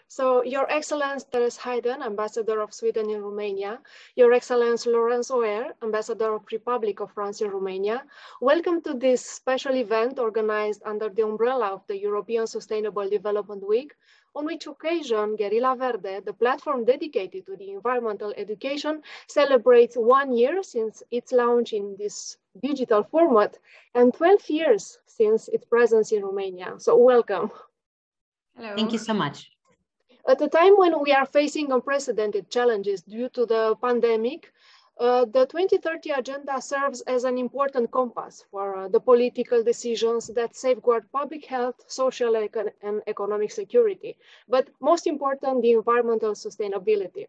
So, Your Excellence Teres Hayden, Ambassador of Sweden in Romania, Your Excellence Laurence Oer, Ambassador of Republic of France in Romania, welcome to this special event organized under the umbrella of the European Sustainable Development Week, on which occasion Guerrilla Verde, the platform dedicated to the environmental education, celebrates 1 year since its launch in this digital format and 12 years since its presence in Romania. So welcome. Hello. Thank you so much. At a time when we are facing unprecedented challenges due to the pandemic, the 2030 Agenda serves as an important compass for the political decisions that safeguard public health, social and economic security, but most important, the environmental sustainability.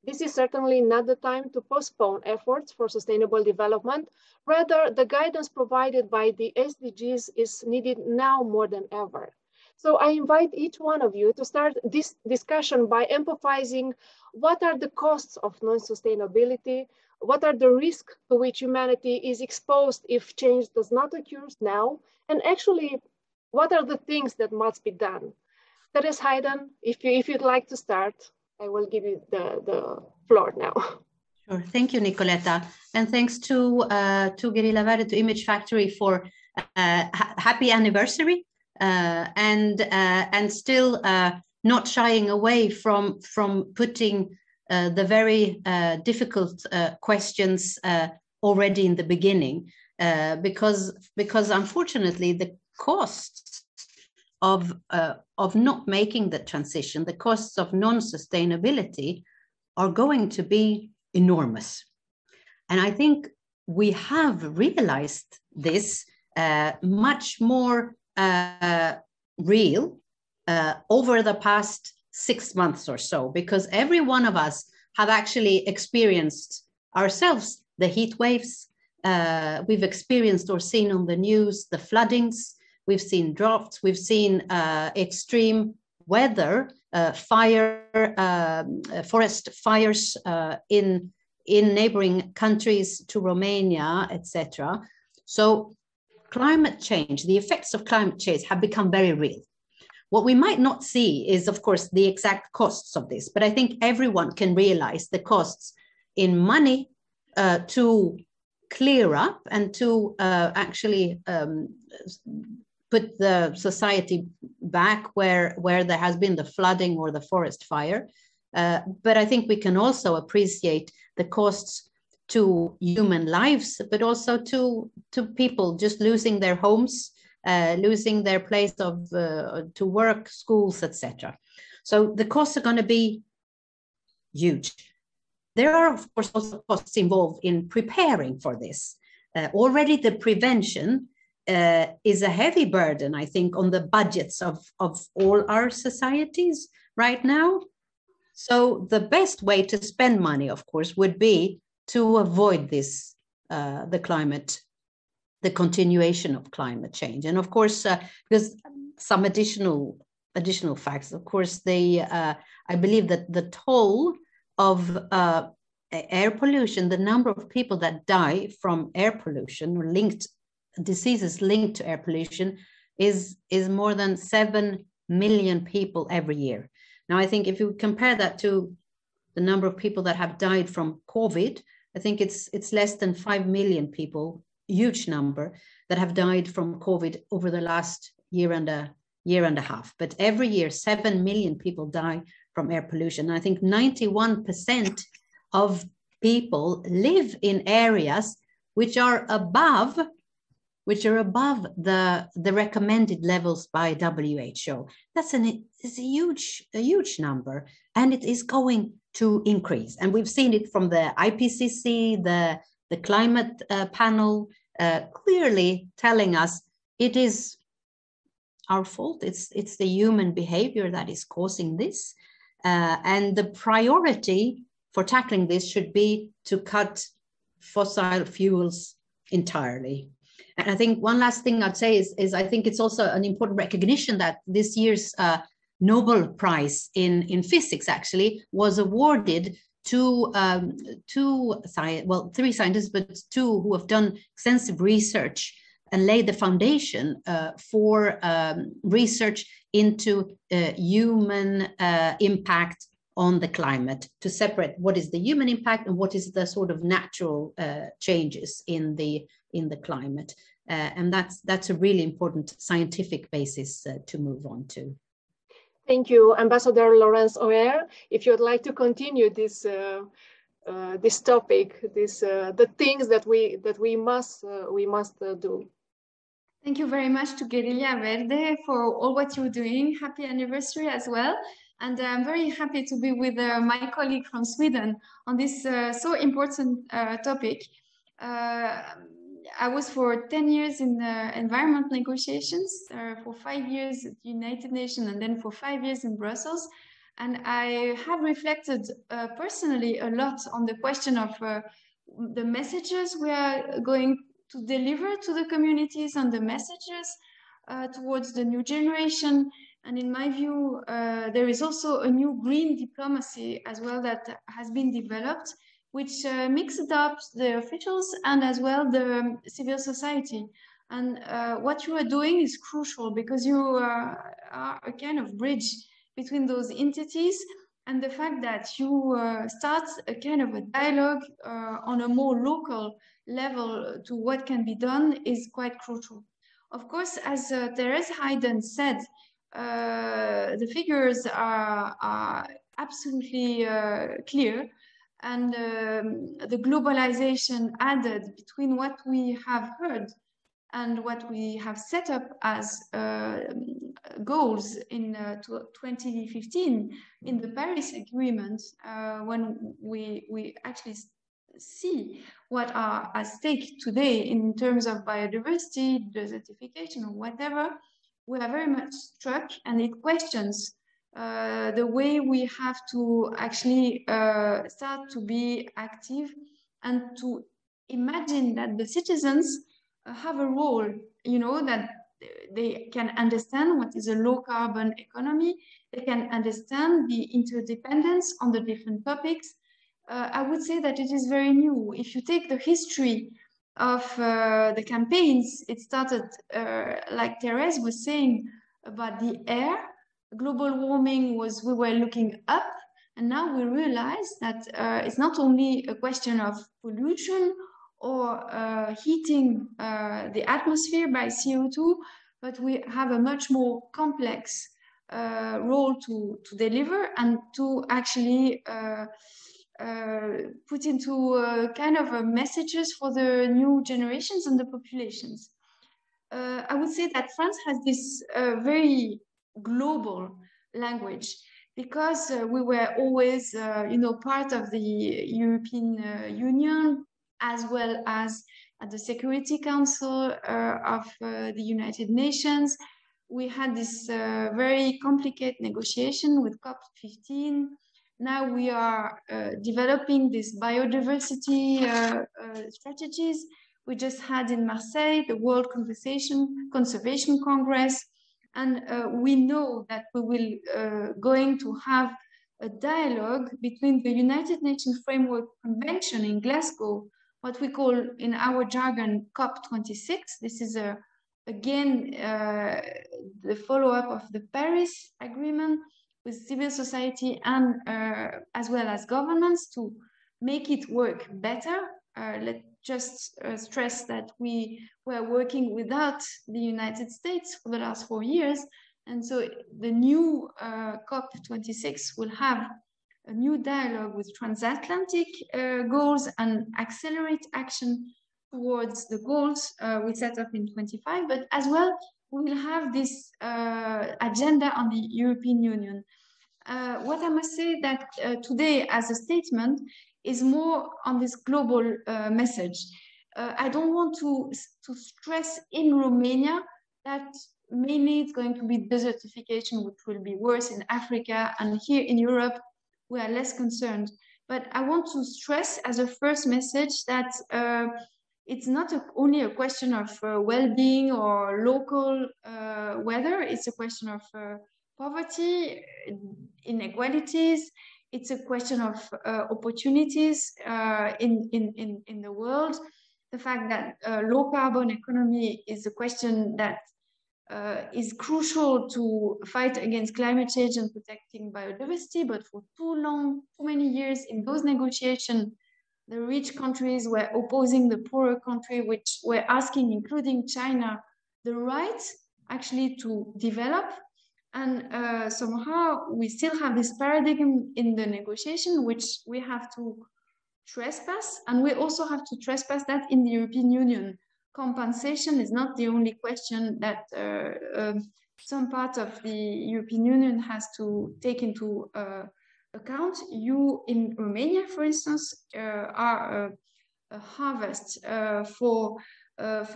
This is certainly not the time to postpone efforts for sustainable development. Rather, the guidance provided by the SDGs is needed now more than ever. So I invite each one of you to start this discussion by emphasizing what are the costs of non-sustainability, what are the risks to which humanity is exposed if change does not occur now, and actually, what are the things that must be done? Teres Hayden, if you'd like to start, I will give you the floor now. Sure, thank you, Nicoletta. And thanks to Guerrilla Verde, to Image Factory for happy anniversary. And still not shying away from putting the very difficult questions already in the beginning, because unfortunately the costs of not making the transition, the costs of non-sustainability are going to be enormous. And I think we have realized this much more real over the past 6 months or so, because every one of us have actually experienced ourselves the heat waves. We've experienced or seen on the news the floodings. We've seen droughts. We've seen extreme weather, forest fires in neighboring countries to Romania, etc. So climate change, the effects of climate change have become very real. What we might not see is, of course, the exact costs of this, but I think everyone can realize the costs in money to clear up and to actually put the society back where there has been the flooding or the forest fire. But I think we can also appreciate the costs to human lives, but also to people just losing their homes, losing their place of to work, schools, etc. So the costs are going to be huge. There are, of course, also costs involved in preparing for this. Already the prevention is a heavy burden, I think, on the budgets of all our societies right now. So the best way to spend money, of course, would be to avoid this, the continuation of climate change. And of course, there's some additional facts. Of course, I believe that the toll of air pollution, the number of people that die from air pollution or diseases linked to air pollution is more than 7 million people every year. Now, I think if you compare that to the number of people that have died from COVID, I think it's less than 5 million people, huge number, that have died from COVID over the last year and a half. But every year, 7 million people die from air pollution. And I think 91% of people live in areas which are above the recommended levels by WHO. It's a huge number, and it is going to increase. And we've seen it from the IPCC, the climate panel, clearly telling us it is our fault. It's the human behavior that is causing this. And the priority for tackling this should be to cut fossil fuels entirely. And I think one last thing I'd say is I think it's also an important recognition that this year's Nobel Prize in physics actually was awarded to three scientists, but two who have done extensive research and lay the foundation for research into human impact on the climate, to separate what is the human impact and what is the sort of natural changes in the climate. And that's a really important scientific basis to move on to. Thank you, Ambassador Laurence O'Hare. If you'd like to continue this this topic, the things that we must do. Thank you very much to Guerrilla Verde for all what you're doing. Happy anniversary as well. And I'm very happy to be with my colleague from Sweden on this so important topic. I was for 10 years in environment negotiations, for 5 years at the United Nations, and then for 5 years in Brussels. And I have reflected personally a lot on the question of the messages we are going to deliver to the communities, and the messages towards the new generation. And in my view, there is also a new green diplomacy as well that has been developed, which mixes up the officials and as well the civil society. And what you are doing is crucial, because you are a kind of bridge between those entities, and the fact that you start a kind of a dialogue on a more local level to what can be done is quite crucial. Of course, as Therese Hayden said, the figures are absolutely clear, and the globalization added between what we have heard and what we have set up as goals in 2015 in the Paris Agreement, when we actually see what are at stake today in terms of biodiversity, desertification, or whatever, we are very much struck, and it questions the way we have to actually start to be active and to imagine that the citizens have a role, you know, that they can understand what is a low carbon economy, they can understand the interdependence on the different topics. I would say that it is very new. If you take the history of the campaigns, it started, like Therese was saying, about the air. Global warming was, we were looking up, and now we realize that it's not only a question of pollution or heating the atmosphere by CO2, but we have a much more complex role to deliver and to actually put into kind of messages for the new generations and the populations. I would say that France has this very global language, because we were always, you know, part of the European Union, as well as at the Security Council of the United Nations. We had this very complicated negotiation with COP15. Now we are developing this biodiversity strategies. We just had in Marseille the World Conservation Congress, and we know that we will going to have a dialogue between the United Nations Framework Convention in Glasgow, what we call in our jargon COP26. This is again the follow-up of the Paris Agreement, with civil society and as well as governments to make it work better. Let's just stress that we were working without the United States for the last 4 years. And so the new COP26 will have a new dialogue with transatlantic goals and accelerate action towards the goals we set up in 25, but as well, we will have this agenda on the European Union. What I must say that today as a statement is more on this global message. I don't want to stress in Romania that mainly it's going to be desertification, which will be worse in Africa, and here in Europe, we are less concerned. But I want to stress as a first message that it's not only a question of well-being or local weather, it's a question of poverty, inequalities, it's a question of opportunities in the world. the fact that low carbon economy is a question that is crucial to fight against climate change and protecting biodiversity, but for too many years in those negotiations, the rich countries were opposing the poorer country, which were asking, including China, the right actually to develop. And somehow we still have this paradigm in the negotiation, which we have to trespass, and we also have to trespass that in the European Union. Compensation is not the only question that some part of the European Union has to take into account. You in Romania, for instance, are a harvest for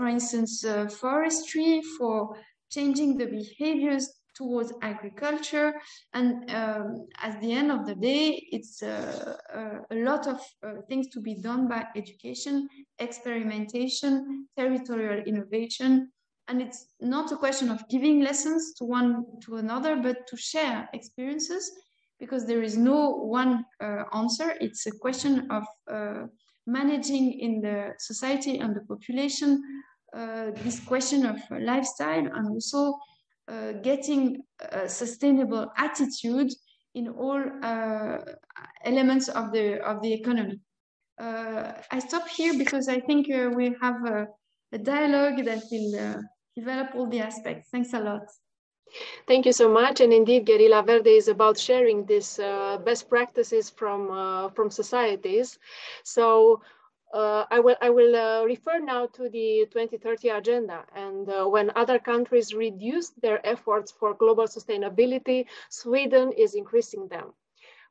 instance, forestry, for changing the behaviors towards agriculture, and at the end of the day, it's a lot of things to be done by education, experimentation, territorial innovation, and it's not a question of giving lessons to one to another, but to share experiences, because there is no one answer. It's a question of managing in the society and the population this question of lifestyle, and also getting a sustainable attitude in all elements of the economy. I stop here because I think we have a dialogue that will develop all the aspects. Thanks a lot. Thank you so much. And indeed, Guerrilla Verde is about sharing these best practices from societies. So I will refer now to the 2030 agenda, and when other countries reduce their efforts for global sustainability, Sweden is increasing them.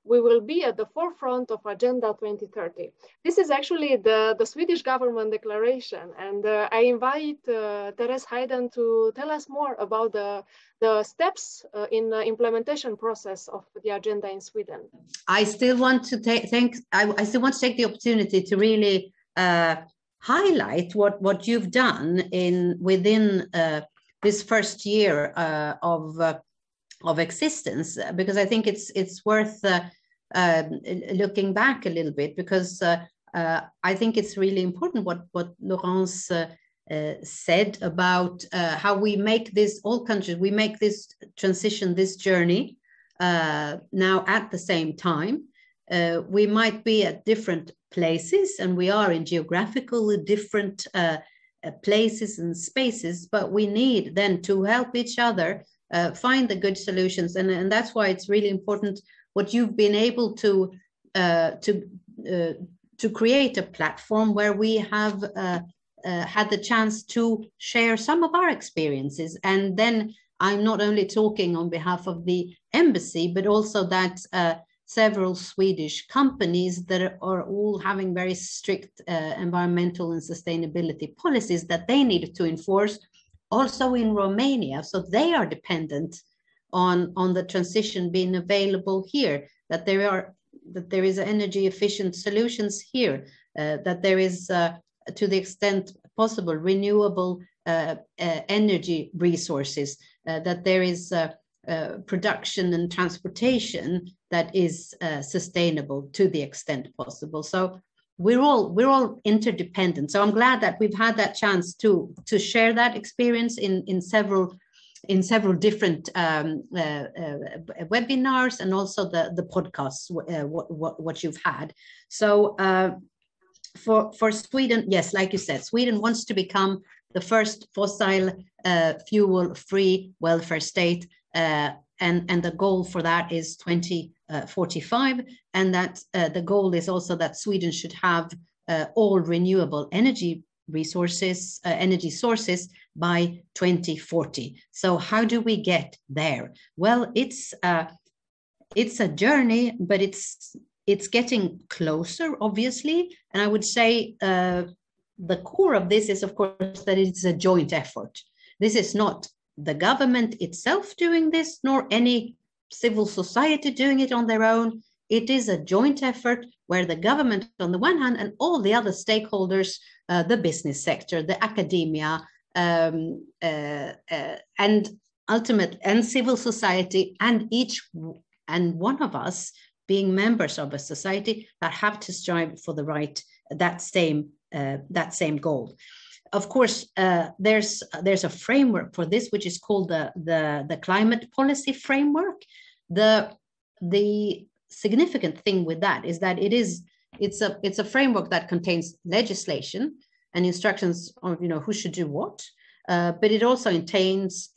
We will be at the forefront of Agenda 2030. This is actually the Swedish government declaration, and I invite Therese Heiden to tell us more about the steps in the implementation process of the agenda in Sweden. I still want to take the opportunity to really highlight what you've done within this first year of existence, because I think it's worth looking back a little bit, because I think it's really important what Laurence said about how we make this, all countries, we make this transition, this journey now at the same time. We might be at different places, and we are in geographically different places and spaces, but we need then to help each other find the good solutions, and that's why it's really important what you've been able to create a platform where we have had the chance to share some of our experiences. And then I'm not only talking on behalf of the embassy, but also that several Swedish companies that are all having very strict environmental and sustainability policies that they need to enforce also in Romania. So they are dependent on the transition being available here, that there is energy efficient solutions here, that there is to the extent possible renewable energy resources, that there is production and transportation that is sustainable to the extent possible. So we're all interdependent. So I'm glad that we've had that chance to share that experience in several different webinars, and also the podcasts what you've had. So for Sweden, yes, like you said, Sweden wants to become the first fossil fuel free welfare state, and the goal for that is 2045, and that the goal is also that Sweden should have all renewable energy resources, energy sources by 2040. So how do we get there? Well, it's a journey, but it's getting closer, obviously. And I would say the core of this is, of course, that it's a joint effort. This is not the government itself doing this, nor any civil society doing it on their own. It is a joint effort where the government on the one hand and all the other stakeholders, the business sector, the academia, and ultimate and civil society, and each and one of us being members of a society that have to strive for that same that same goal. Of course, there's a framework for this, which is called the climate policy framework. The significant thing with that is that it's a framework that contains legislation and instructions on who should do what, but it also entails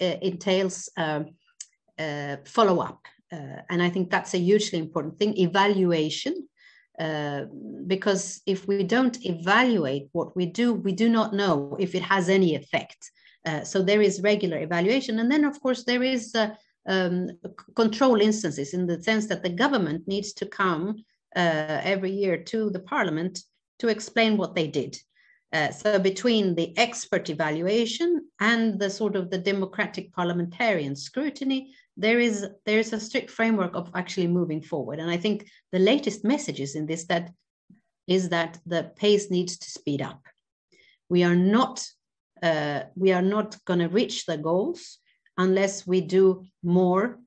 follow-up, and I think that's a hugely important thing. Evaluation, because if we don't evaluate what we do not know if it has any effect. So there is regular evaluation, and then of course there is control instances, in the sense that the government needs to come every year to the parliament to explain what they did. So between the expert evaluation and the sort of the democratic parliamentarian scrutiny, there is a strict framework of actually moving forward. And I think the latest messages in this is that the pace needs to speed up. We are not going to reach the goals unless we do more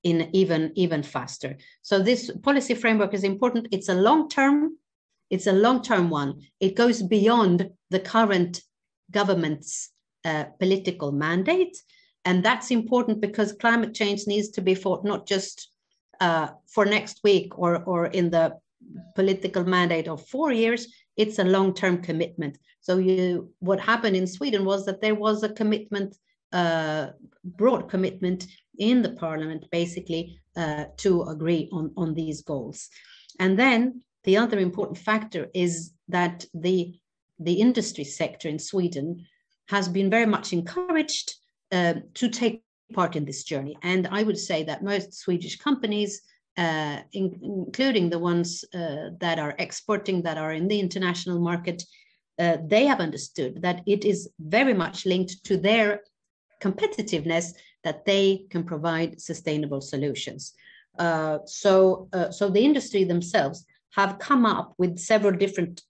in even faster. So this policy framework is important. It's a long-term one. It goes beyond the current government's political mandate. And that's important because climate change needs to be fought not just for next week or in the political mandate of 4 years. It's a long-term commitment. So what happened in Sweden was that there was a commitment, broad commitment in the parliament, basically, to agree on these goals. And then the other important factor is that the industry sector in Sweden has been very much encouraged to take part in this journey. And I would say that most Swedish companies, including the ones that are exporting, that are in the international market, they have understood that it is very much linked to their competitiveness that they can provide sustainable solutions. So the industry themselves have come up with several different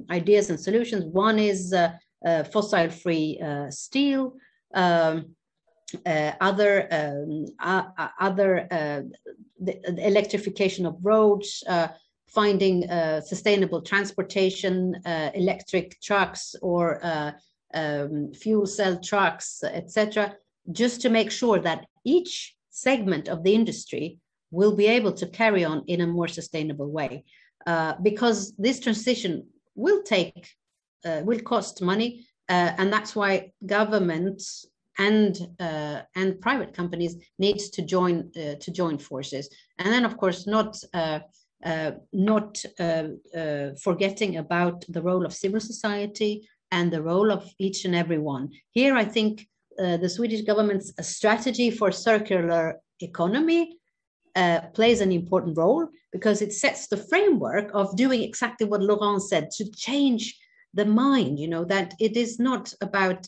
ideas and solutions. One is fossil-free steel. The electrification of roads, finding sustainable transportation, electric trucks or fuel cell trucks, etc., just to make sure that each segment of the industry will be able to carry on in a more sustainable way, because this transition will cost money, and that's why governments and private companies needs to join forces. And then, of course, not forgetting about the role of civil society and the role of each and every one. Here, I think the Swedish government's strategy for circular economy plays an important role, because it sets the framework of doing exactly what Laurent said, to change the mind, that it is not about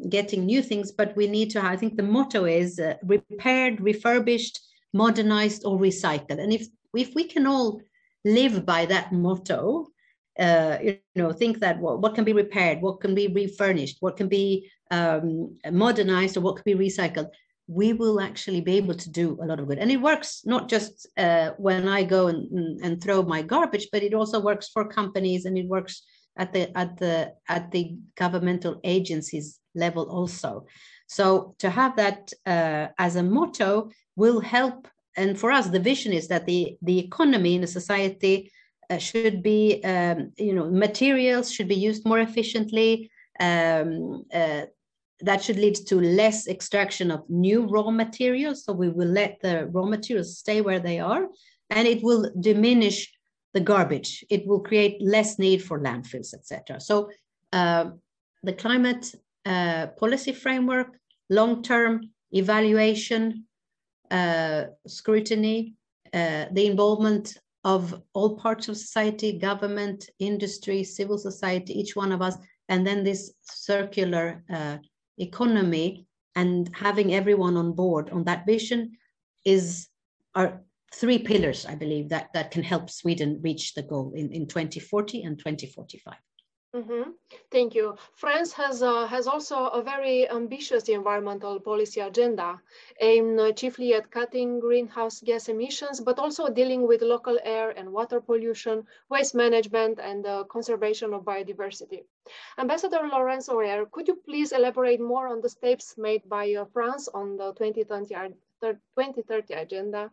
getting new things, but we need to, I think the motto is repaired, refurbished, modernized, or recycled. And if we can all live by that motto, think that what can be repaired, what can be refurnished, what can be modernized, or what can be recycled, we will actually be able to do a lot of good. And it works not just when I go and throw my garbage, but it also works for companies, and it works at the governmental agencies level also. So to have that as a motto will help. And for us, the vision is that the economy in a society should be, materials should be used more efficiently. That should lead to less extraction of new raw materials. So we will let the raw materials stay where they are, and it will diminish the garbage. It will create less need for landfills, etc. So the climate policy framework, long-term evaluation, scrutiny, the involvement of all parts of society, government, industry, civil society, each one of us, and then this circular economy, and having everyone on board on that vision are 3 pillars, I believe, that can help Sweden reach the goal in 2040 and 2045. Thank you. France has also a very ambitious environmental policy agenda, aimed chiefly at cutting greenhouse gas emissions, but also dealing with local air and water pollution, waste management, and the conservation of biodiversity. Ambassador Laurence O'Hare, could you please elaborate more on the steps made by France on the 2030 agenda?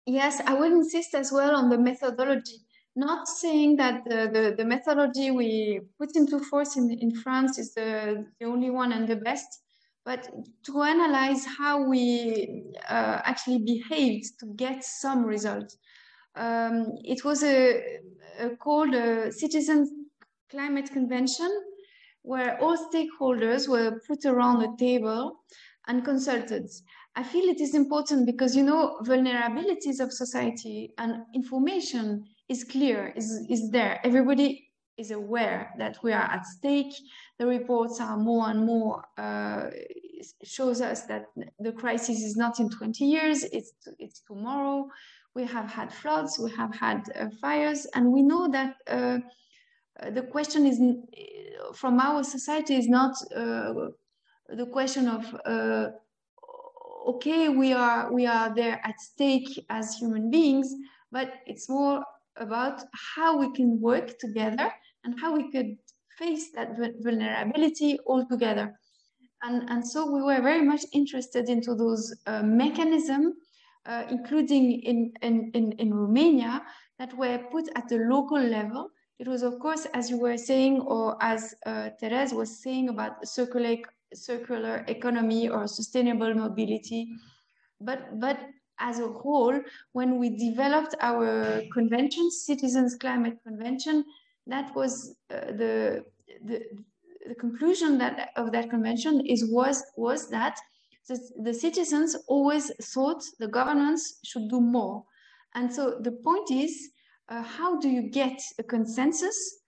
Yes, I would insist as well on the methodology. Not saying that the methodology we put into force in France is the only one and the best, but to analyze how we actually behaved to get some result. It was called a Citizens Climate Convention, where all stakeholders were put around the table and consulted. I feel it is important because, you know, vulnerabilities of society and information is clear, is there. Everybody is aware that we are at stake. The reports are more and more, shows us that the crisis is not in 20 years, it's tomorrow. We have had floods, we have had fires, and we know that the question is, from our society, is not the question of okay, we are there at stake as human beings, but it's more about how we can work together and how we could face that vulnerability all together. And so we were very much interested into those mechanisms, including in Romania, that were put at the local level. It was, of course, as you were saying, or as Therese was saying about circular economy or sustainable mobility. But as a whole, when we developed our convention, Citizens Climate Convention, that was the conclusion of that convention was that the citizens always thought the governments should do more. And so the point is, how do you get a consensus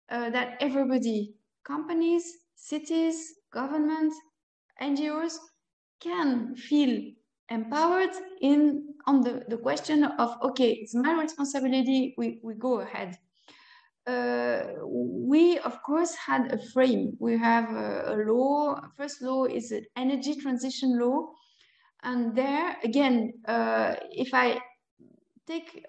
that everybody, companies, cities, government, NGOs, can feel empowered on the question of, okay, it's my responsibility, we go ahead. We, of course, had a frame. We have a law. First law is an energy transition law. And there, again, if I take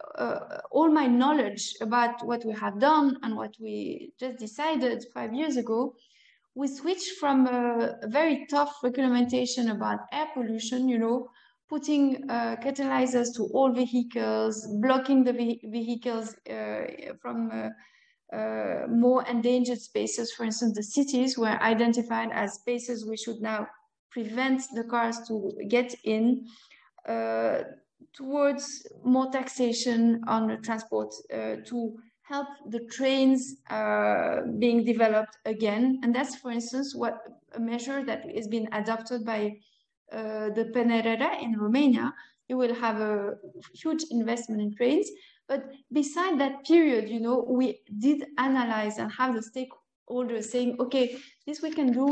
all my knowledge about what we have done and what we just decided 5 years ago, we switched from a very tough regulation about air pollution, you know, putting catalyzers to all vehicles, blocking the vehicles from more endangered spaces. For instance, the cities were identified as spaces we should now prevent the cars to get in, towards more taxation on the transport, to help the trains being developed again. And that's, for instance, a measure that is being adopted by the PNRR in Romania. You will have a huge investment in trains. But beside that period, you know, we did analyze and have the stakeholders saying, okay, this we can do,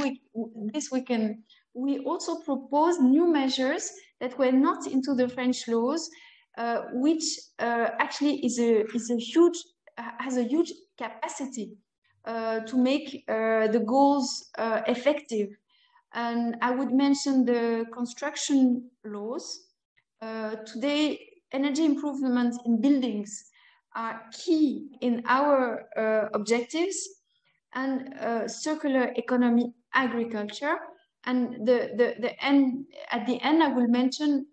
this we can. We also proposed new measures that were not into the French laws, which actually has a huge capacity to make the goals effective. And I would mention the construction laws. Today, energy improvements in buildings are key in our objectives, and circular economy, agriculture. And at the end, I will mention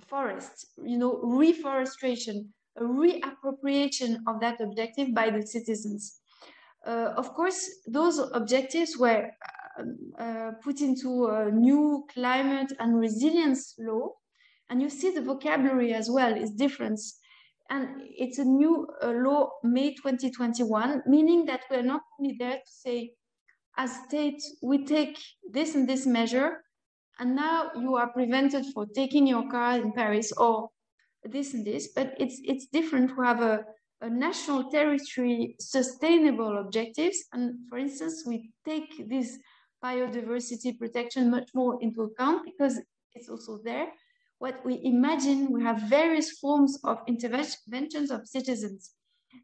forests, you know, reforestation, a reappropriation of that objective by the citizens. Of course, those objectives were put into a new climate and resilience law. And you see the vocabulary as well is different. And it's a new law, May 2021, meaning that we're not only there to say, as state, we take this and this measure, and now you are prevented for taking your car in Paris or this and this, but it's different to have a national territory sustainable objectives. And for instance, we take this biodiversity protection much more into account because it's also there. What we imagine, we have various forms of interventions of citizens.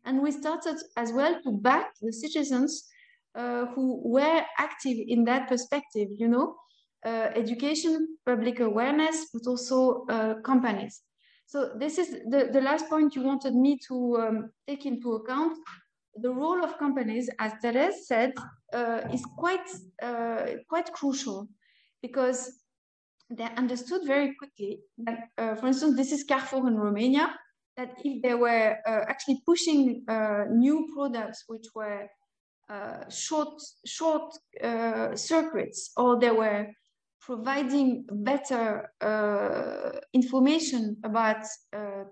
And we started as well to back the citizens who were active in that perspective, you know, education, public awareness, but also companies. So this is the last point you wanted me to take into account. The role of companies, as Therese said, is quite crucial, because they understood very quickly that, for instance, this is Carrefour in Romania, that if they were actually pushing new products which were short circuits, or they were providing better information about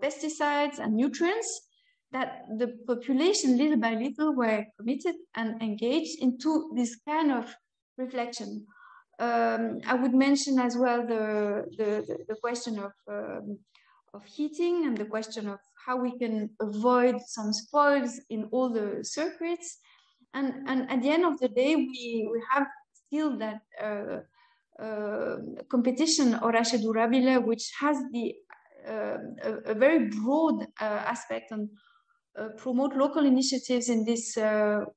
pesticides and nutrients, that the population little by little were committed and engaged into this kind of reflection. I would mention as well the question of heating, and the question of how we can avoid some spoils in all the circuits. And at the end of the day, we have still that competition Orașe Durabile, which has a very broad aspect, and promote local initiatives in this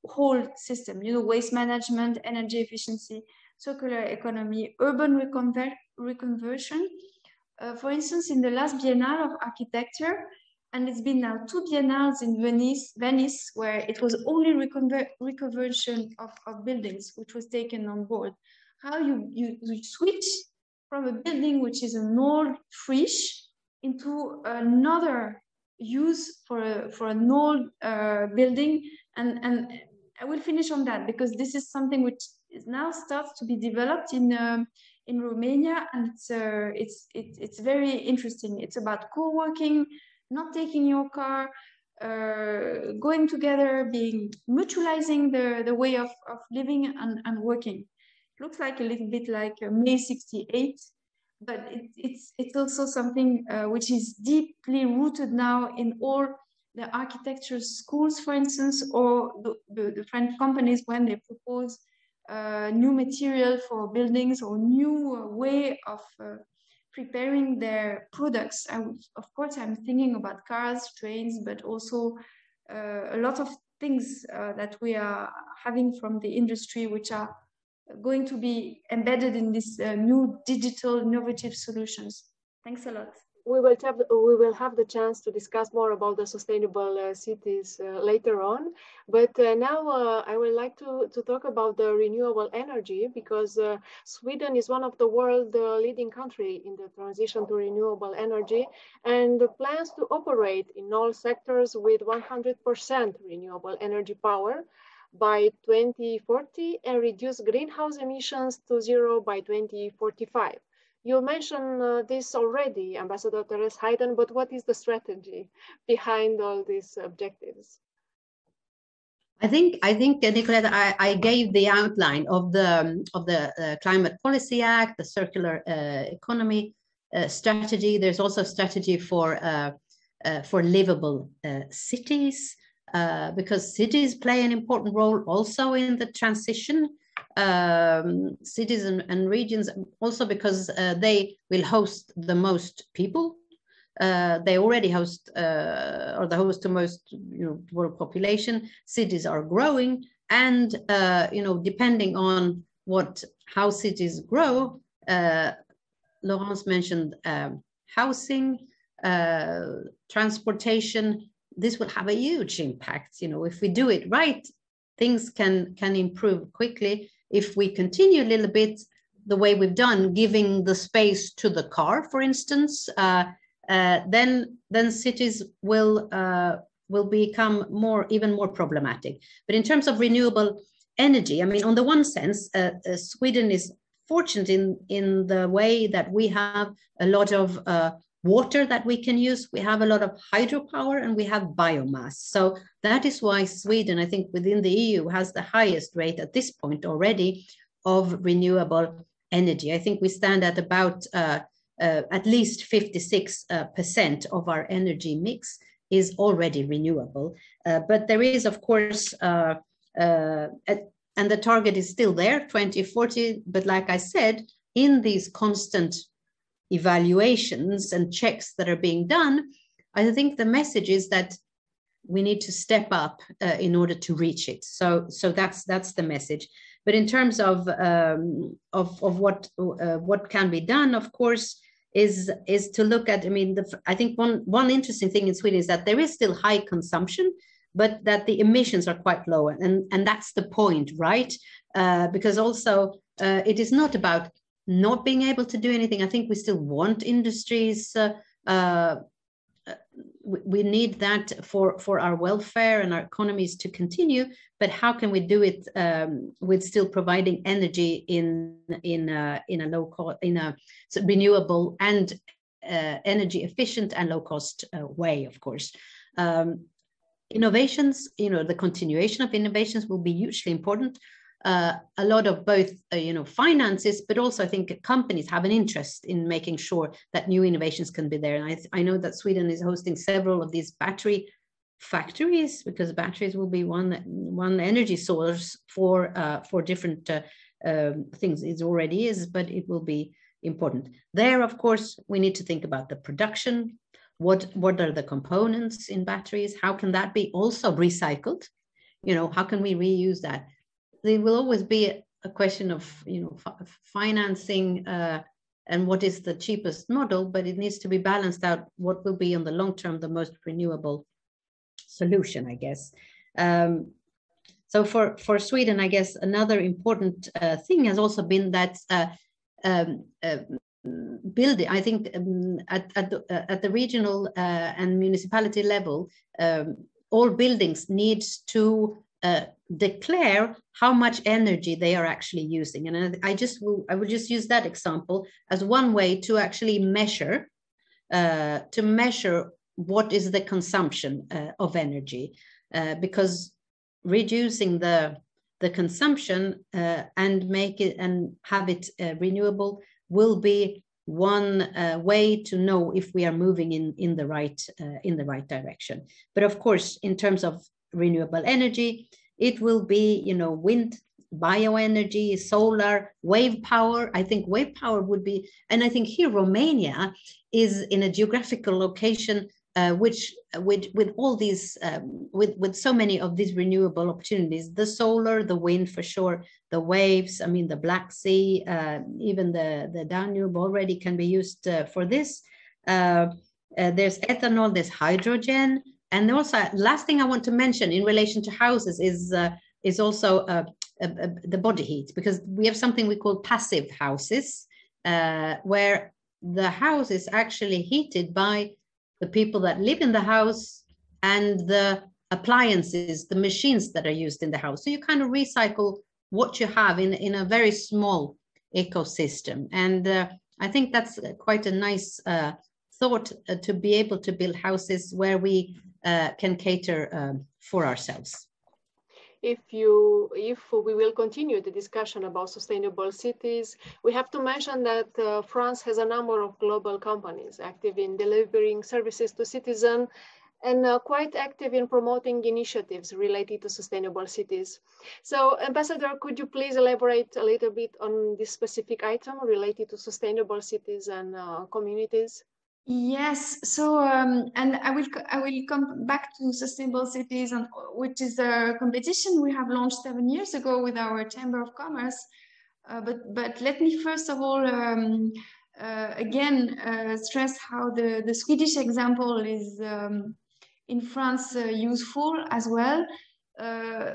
whole system, you know, waste management, energy efficiency, circular economy, urban reconversion. For instance, in the last Biennale of Architecture, and it's been now 2 biennales in Venice, where it was only reconversion of buildings, which was taken on board. How you switch from a building which is an old friche into another use for an old building, and I will finish on that, because this is something which is now starts to be developed in Romania, and it's very interesting. It's about co-working, not taking your car, going together, mutualizing the way of living and working. Looks like a little bit like May 68. But it's also something which is deeply rooted now in all the architecture schools, for instance, or the French companies when they propose new material for buildings or new way of preparing their products. Of course, I'm thinking about cars, trains, but also a lot of things that we are having from the industry, which are going to be embedded in these new digital innovative solutions. Thanks a lot. We will have the chance to discuss more about the sustainable cities later on. But now I would like to talk about the renewable energy, because Sweden is one of the world leading country in the transition to renewable energy, and plans to operate in all sectors with 100% renewable energy power by 2040 and reduce greenhouse emissions to 0 by 2045. You mentioned this already, Ambassador Therese Heiden, but what is the strategy behind all these objectives? I think, Nicolette, I gave the outline of the Climate Policy Act, the circular economy strategy. There's also a strategy for livable cities, because cities play an important role also in the transition. Cities and regions also because they will host the most people. They already host or the host to most world population. Cities are growing, and depending on how cities grow, Laurence mentioned housing, transportation. This will have a huge impact. If we do it right, things can improve quickly. If we continue a little bit the way we've done, giving the space to the car, for instance, then cities will become even more problematic. But in terms of renewable energy, I mean, on the one sense, Sweden is fortunate in the way that we have a lot of water that we can use. We have a lot of hydropower and we have biomass. So that is why Sweden, I think within the EU, has the highest rate at this point already of renewable energy. I think we stand at about at least 56% of our energy mix is already renewable. But there is, of course, and the target is still there, 2040. But like I said, in these constant evaluations and checks that are being done, I think the message is that we need to step up in order to reach it. So that's the message. But in terms of what can be done, of course, is to look at. I mean, I think one interesting thing in Sweden is that there is still high consumption, but that the emissions are quite low, and that's the point, right? Because also it is not about not being able to do anything. I think we still want industries. We need that for our welfare and our economies to continue, but how can we do it with still providing energy in a low cost, in a renewable and energy efficient and low cost way, of course. Innovations, the continuation of innovations will be hugely important. A lot of both, finances, but also I think companies have an interest in making sure that new innovations can be there. And I know that Sweden is hosting several of these battery factories, because batteries will be one energy source for different things. It already is, but it will be important. There, of course, we need to think about the production. What are the components in batteries? How can that be also recycled? How can we reuse that? There will always be a question of financing and what is the cheapest model, but it needs to be balanced out what will be on the long term the most renewable solution, I guess. So for Sweden, I guess another important thing has also been that building. I think at the regional and municipality level, all buildings need to declare how much energy they are actually using. And I would just use that example as one way to actually measure what is the consumption of energy, because reducing the consumption and make it and have it renewable will be one way to know if we are moving in the right direction. But of course, in terms of renewable energy, it will be wind, bioenergy, solar, wave power. I think wave power would be, and I think here Romania is in a geographical location which with all these with so many of these renewable opportunities, the solar, the wind for sure, the waves, I mean the Black Sea, even the Danube already can be used for this. There's ethanol, there's hydrogen. And also, last thing I want to mention in relation to houses is also the body heat, because we have something we call passive houses, where the house is actually heated by the people that live in the house and the appliances, the machines that are used in the house. So you kind of recycle what you have in a very small ecosystem. And I think that's quite a nice thought to be able to build houses where we can cater for ourselves. If we will continue the discussion about sustainable cities, we have to mention that France has a number of global companies active in delivering services to citizens and quite active in promoting initiatives related to sustainable cities. So, Ambassador, could you please elaborate a little bit on this specific item related to sustainable cities and communities? Yes, so and I will come back to sustainable cities, which is a competition we have launched 7 years ago with our Chamber of Commerce. But let me first of all again stress how the Swedish example is in France useful as well.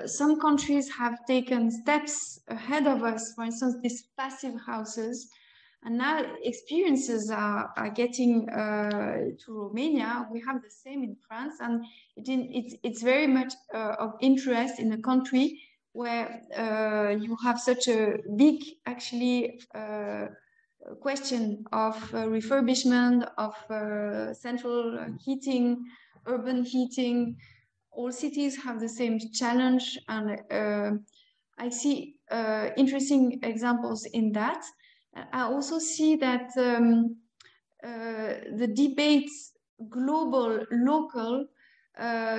Some countries have taken steps ahead of us. For instance, these passive houses. And now experiences are getting to Romania. We have the same in France, and it's very much of interest in a country where you have such a big, actually, question of refurbishment, of central heating, urban heating. All cities have the same challenge, and I see interesting examples in that. I also see that the debates, global, local,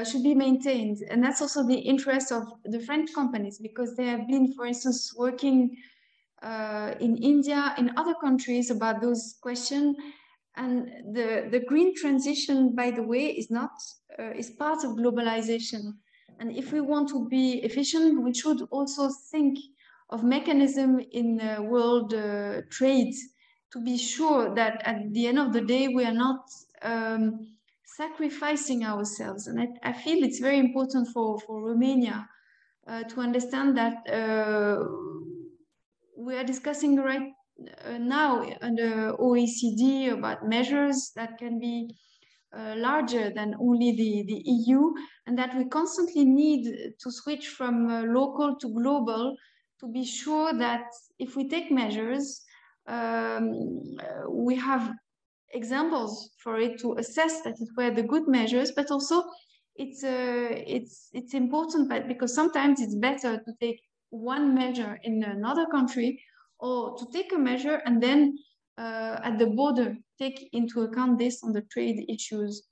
should be maintained. And that's also the interest of the French companies, because they have been, for instance, working in India, in other countries about those questions. And the green transition, by the way, is not is part of globalization. And if we want to be efficient, we should also think of mechanism in world trade to be sure that at the end of the day we are not sacrificing ourselves. And I feel it's very important for Romania to understand that we are discussing right now under OECD about measures that can be larger than only the EU, and that we constantly need to switch from local to global to be sure that if we take measures, we have examples for it to assess that it were the good measures, but also it's important, but because sometimes it's better to take one measure in another country, or to take a measure and then at the border take into account this on the trade issues.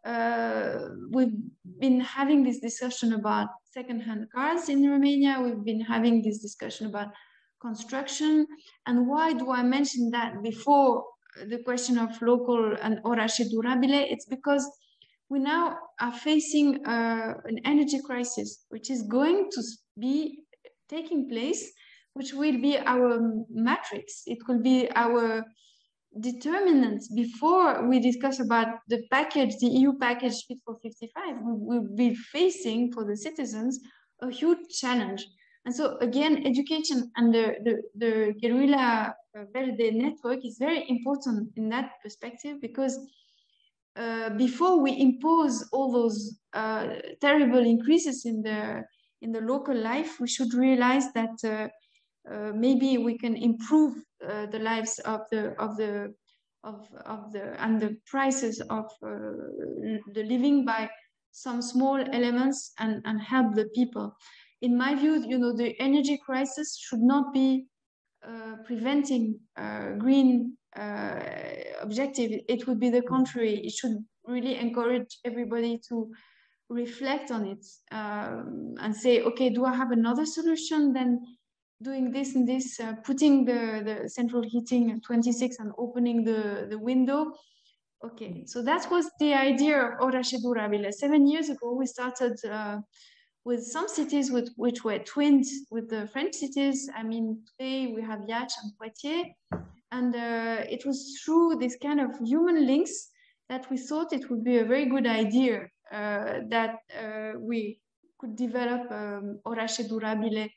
We've been having this discussion about second-hand cars in Romania. We've been having this discussion about construction. And why do I mention that before the question of local and orașe durabile? It's because we now are facing an energy crisis, which is going to be taking place, which will be our matrix. It will be our determinant before we discuss about the package, the EU package Fit for 55. We will be facing for the citizens a huge challenge. And so again, education and the Guerrilla Verde network is very important in that perspective, because before we impose all those terrible increases in the local life, we should realize that maybe we can improve the lives of the and the prices of the living by some small elements and help the people. In my view, you know, the energy crisis should not be preventing green objective. It would be the contrary. It should really encourage everybody to reflect on it and say, okay, do I have another solution than doing this and this, putting the central heating at 26 and opening the window? Okay, so that was the idea of Orașe Durabile. 7 years ago, we started with some cities which were twinned with the French cities. I mean, today we have Iași and Poitiers. And it was through this kind of human links that we thought it would be a very good idea that we could develop Orașe Durabile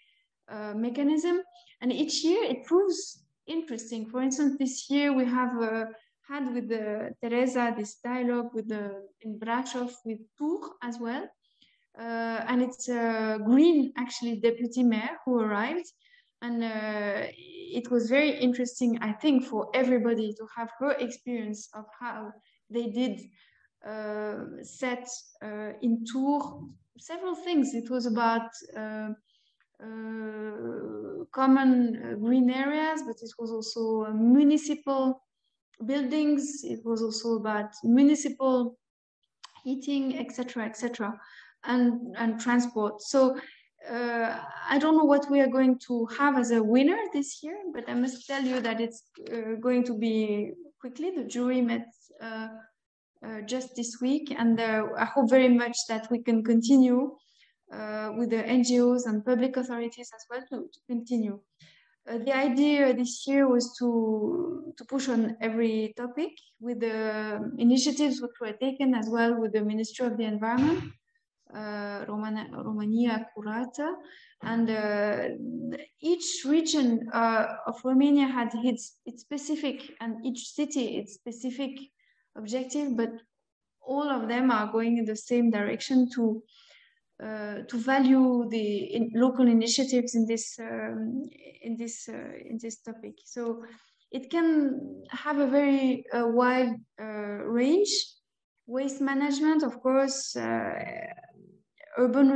mechanism. And each year it proves interesting. For instance, this year we have had with Teresa this dialogue with in Brașov with Tours as well. And it's a green, actually, deputy mayor who arrived. And it was very interesting, I think, for everybody to have her experience of how they did set in Tours several things. It was about common green areas, but it was also municipal buildings. It was also about municipal heating, etc., etc., and transport. So I don't know what we are going to have as a winner this year, but I must tell you that it's going to be quickly. The jury met just this week, and I hope very much that we can continue with the NGOs and public authorities as well to continue. The idea this year was to push on every topic with the initiatives which were taken as well with the Ministry of the Environment, Romania Curată, and each region of Romania had its specific, and each city its specific objective, but all of them are going in the same direction to value the local initiatives in this topic. So it can have a very wide range. Waste management, of course, urban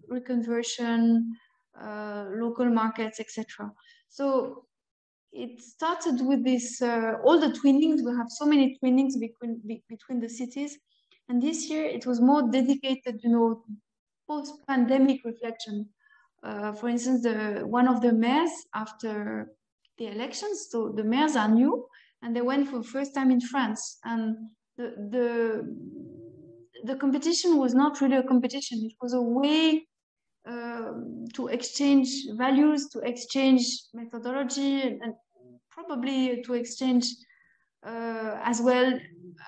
reconversion, local markets, etc. So it started with this all the twinnings. We have so many twinnings between the cities, and this year it was more dedicated, you know, post-pandemic reflection. For instance, one of the mayors after the elections, so the mayors are new, and they went for the first time in France. And the competition was not really a competition. It was a way to exchange values, to exchange methodology, and probably to exchange as well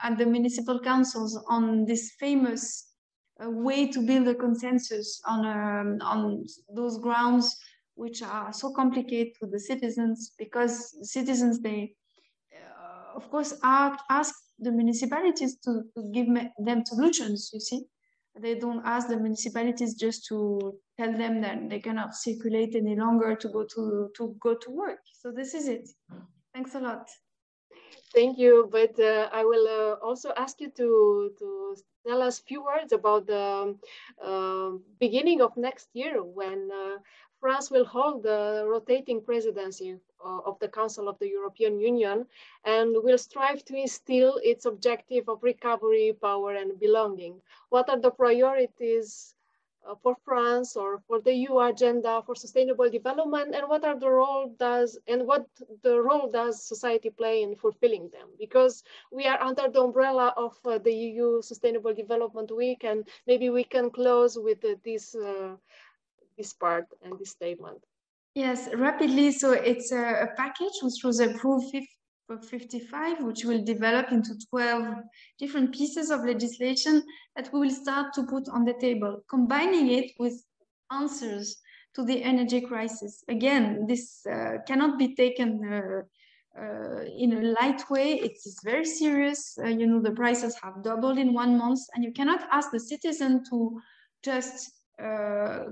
at the municipal councils on this famous way to build a consensus on those grounds which are so complicated to the citizens, because citizens, they of course ask the municipalities to give them solutions, you see. They don't ask the municipalities just to tell them that they cannot circulate any longer to go to work. So this is it. Thanks a lot. Thank you, but I will also ask you to tell us a few words about the beginning of next year, when France will hold the rotating presidency of the Council of the European Union, and will strive to instill its objective of recovery, power, and belonging. What are the priorities for France or for the EU agenda for sustainable development, and what the role does society play in fulfilling them? Because we are under the umbrella of the EU Sustainable Development Week, and maybe we can close with this part and this statement. Yes, rapidly. So it's a package which was approved 55, which will develop into 12 different pieces of legislation that we will start to put on the table, combining it with answers to the energy crisis. Again, this cannot be taken in a light way. It is very serious. You know, the prices have doubled in 1 month, and you cannot ask the citizen to just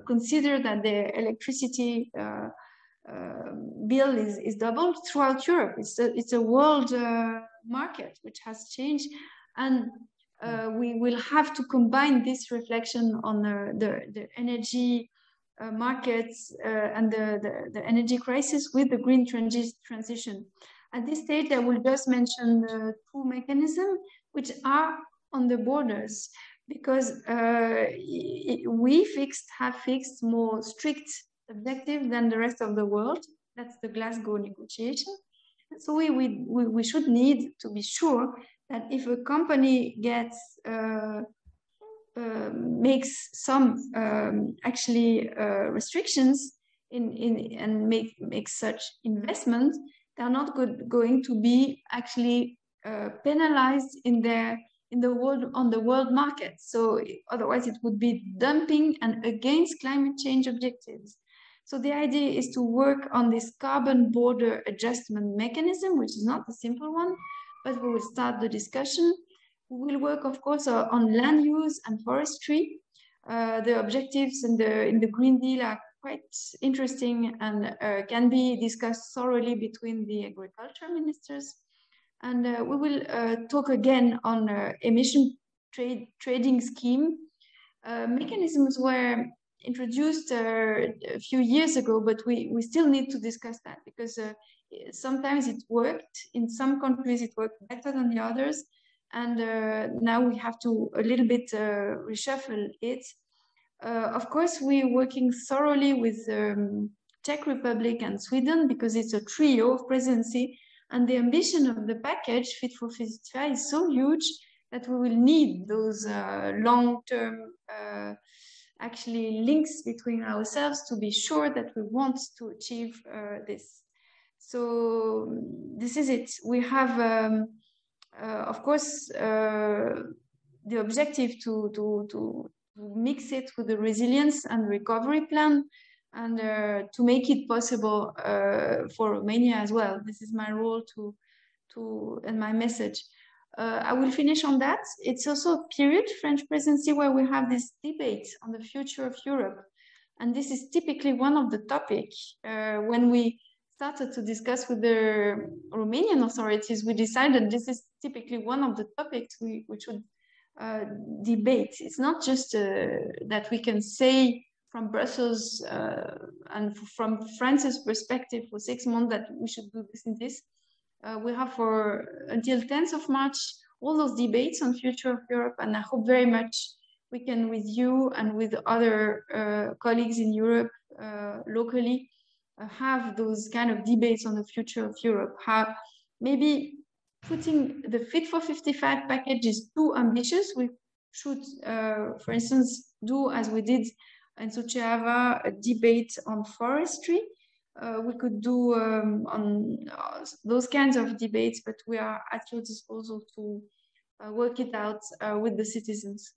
consider that the electricity bill is doubled throughout Europe. It's a world market which has changed, and we will have to combine this reflection on the energy markets and the energy crisis with the green transition. At this stage, I will just mention 2 mechanisms which are on the borders, because we have fixed more strict objective than the rest of the world. That's the Glasgow negotiation. So we should need to be sure that if a company gets makes some restrictions and makes such investment, they are not going to be actually penalized on the world market. So otherwise it would be dumping and against climate change objectives. So the idea is to work on this carbon border adjustment mechanism, which is not a simple one, but we will start the discussion. We will work, of course, on land use and forestry. The objectives in the Green Deal are quite interesting and can be discussed thoroughly between the agriculture ministers. And we will talk again on emission trading scheme. Mechanisms were introduced a few years ago, but we still need to discuss that, because sometimes it worked. In some countries it worked better than the others, and now we have to a little bit reshuffle it. Of course, we're working thoroughly with Czech Republic and Sweden, because it's a trio of presidency, and the ambition of the package Fit for 55 is so huge that we will need those long-term actually links between ourselves to be sure that we want to achieve this. So this is it. We have, of course, the objective to mix it with the resilience and recovery plan, and to make it possible for Romania as well. This is my role and my message. I will finish on that. It's also a period, French presidency, where we have this debate on the future of Europe. And this is typically one of the topics. When we started to discuss with the Romanian authorities, we decided this is typically one of the topics we should debate. It's not just that we can say from Brussels and from France's perspective for 6 months that we should do this and this. We have until 10th of March all those debates on future of Europe, and I hope very much we can, with you and with other colleagues in Europe locally, have those kind of debates on the future of Europe. How maybe putting the Fit for 55 package is too ambitious. We should, for instance, do as we did in Suceava, a debate on forestry. We could do on those kinds of debates, but we are at your disposal to work it out with the citizens.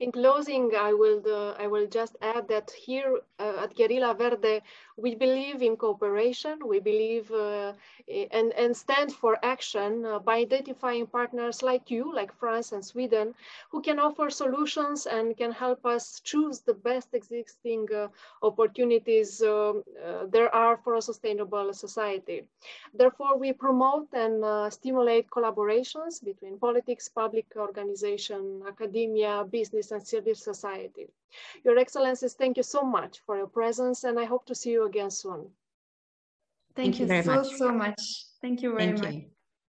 In closing, I will just add that here at Guerrilla Verde, we believe in cooperation. We believe and stand for action by identifying partners like you, like France and Sweden, who can offer solutions and can help us choose the best existing opportunities there are for a sustainable society. Therefore, we promote and stimulate collaborations between politics, public organization, academia, business, and civil society. Your Excellencies, thank you so much for your presence, and I hope to see you again soon. Thank you very much. so much. Thank you very much.